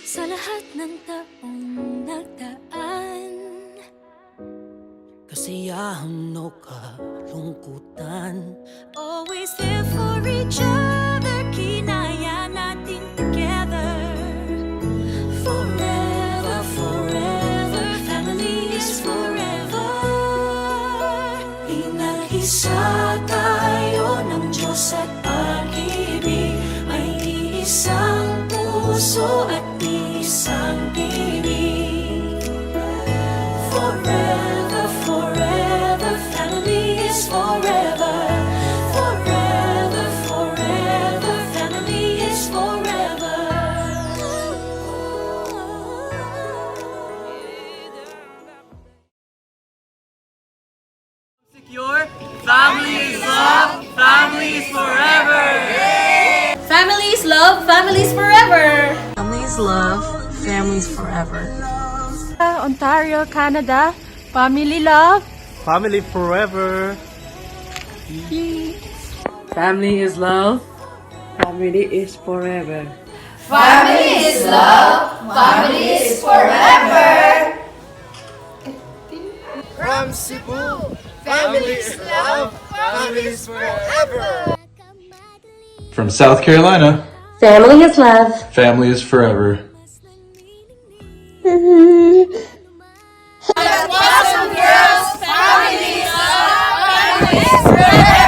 Sa lahat ng taong nagdaan, kasiyahan o kalungkutan, always there for each other, kinaya natin together. Forever, forever, family is forever. Pinag-isa tayo ng Diyos at pag-ibig, may iisang puso at isang bibig. Forever, forever, family is forever. Forever, forever, family is forever. Secure, family is love, family is forever. Families love, families forever! Families love, families forever. Ontario, Canada, family love. Family forever. Family is love, family is forever. Family is love, family is forever! From Cebu, family is love, family is forever. From South Carolina, Family is love. family is forever. Tuazon girls, family is love, family is forever!